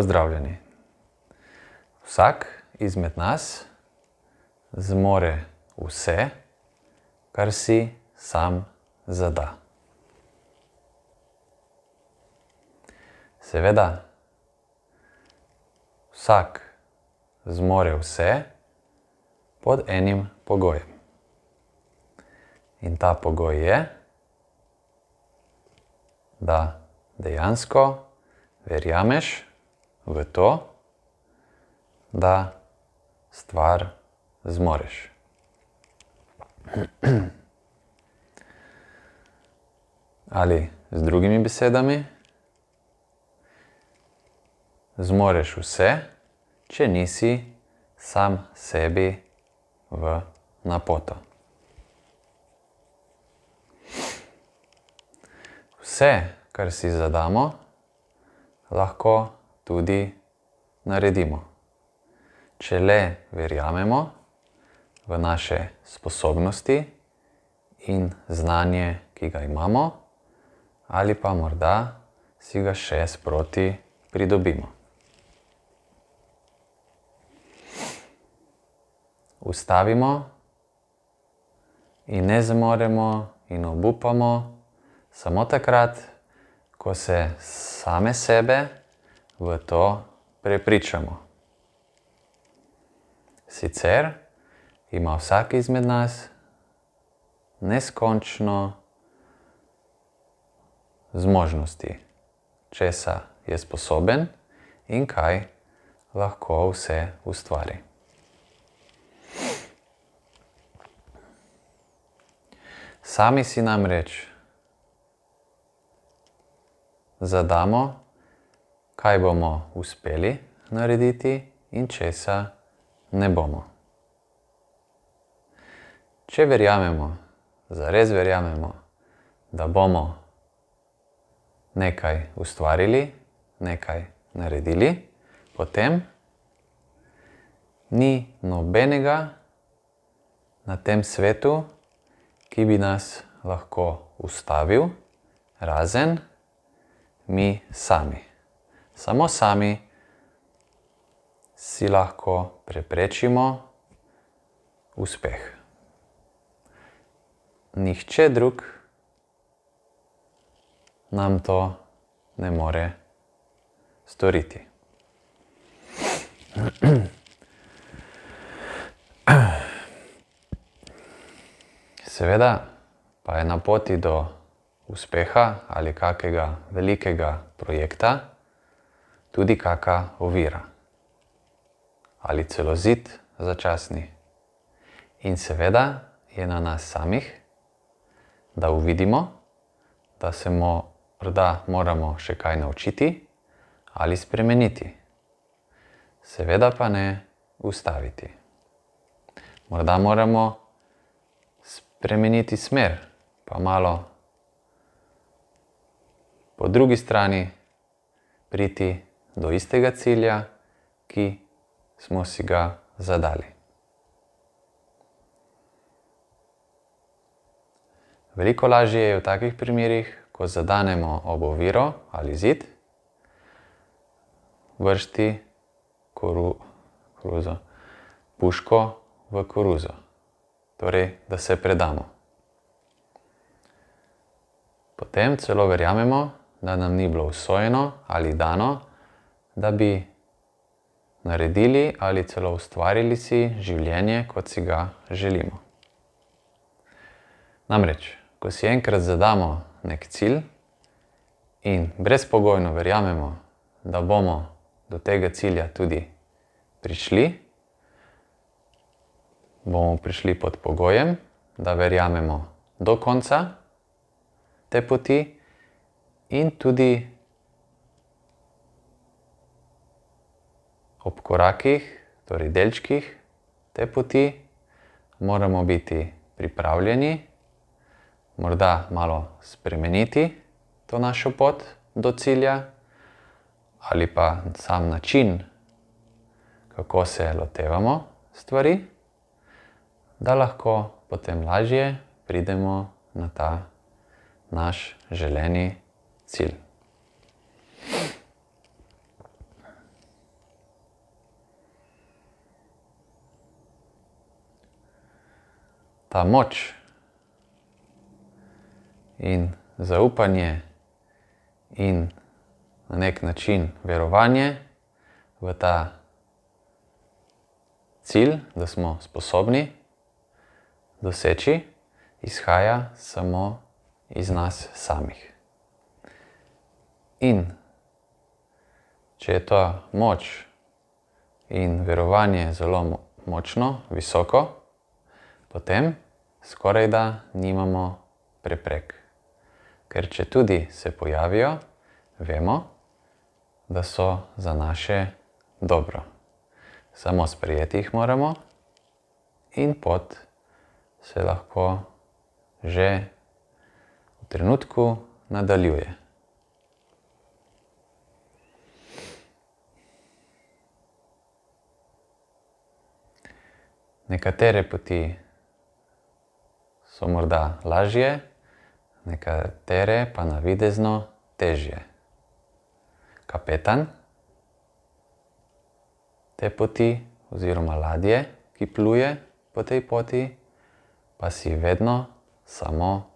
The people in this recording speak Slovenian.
pozdravljeni. Vsak izmed nas zmore vse, kar si sam zada. Seveda, vsak zmore vse pod enim pogojem. In ta pogoj je, da dejansko verjameš v to, da stvar zmoreš. Ali z drugimi besedami, zmoreš vse, če nisi sam sebi v napoto. Vse, kar si zadamo, lahko tudi naredimo. Če le verjamemo v naše sposobnosti in znanje, ki ga imamo, ali pa morda si ga še sproti pridobimo. Ustavimo in ne zmoremo in obupamo samo takrat, ko se same sebe v to prepričamo. Sicer ima vsak izmed nas neskončno zmožnosti, česa je sposoben in kaj lahko vse ustvari. Sami si namreč zadamo, kaj bomo uspeli narediti in česa ne bomo. Če verjamemo, zares verjamemo, da bomo nekaj ustvarili, nekaj naredili, potem ni nobenega na tem svetu, ki bi nas lahko ustavil, razen mi sami. Samo sami si lahko preprečimo uspeh. Nihče drug nam to ne more storiti. Seveda pa je na poti do uspeha ali kakega velikega projekta tudi kaka ovira ali celo zid začasni. In seveda je na nas samih, da uvidimo, da se morda moramo še kaj naučiti ali spremeniti. Seveda pa ne ustaviti. Morda moramo spremeniti smer, pa malo po drugi strani priti do istega cilja, ki smo si ga zadali. Veliko lažje je v takih primerih, ko zadanemo ob oviro ali zid, vršti puško v koruzo. Torej, da se predamo. Potem celo verjamemo, da nam ni bilo usojeno ali dano, da bi naredili ali celo ustvarili si življenje, kot si ga želimo. Namreč, ko si enkrat zadamo nek cilj in brezpogojno verjamemo, da bomo do tega cilja tudi prišli, bomo prišli pod pogojem, da verjamemo do konca te poti in tudi ob korakih, torej delčkih te poti, moramo biti pripravljeni, morda malo spremeniti to našo pot do cilja ali pa sam način, kako se lotevamo stvari, da lahko potem lažje pridemo na ta naš želeni cilj. ta moč in zaupanje in na nek način verovanje v ta cilj, da smo sposobni doseči, izhaja samo iz nas samih. In če je ta moč in verovanje zelo močno, visoko, potem skorajda nimamo preprek. Ker če tudi se pojavijo, vemo, da so za naše dobro. Samo sprejeti jih moramo in pot se lahko že v trenutku nadaljuje. Nekatere poti so morda lažje, nekatere pa navidezno težje. Kapetan te poti oziroma ladje, ki pluje po tej poti, pa si vedno samo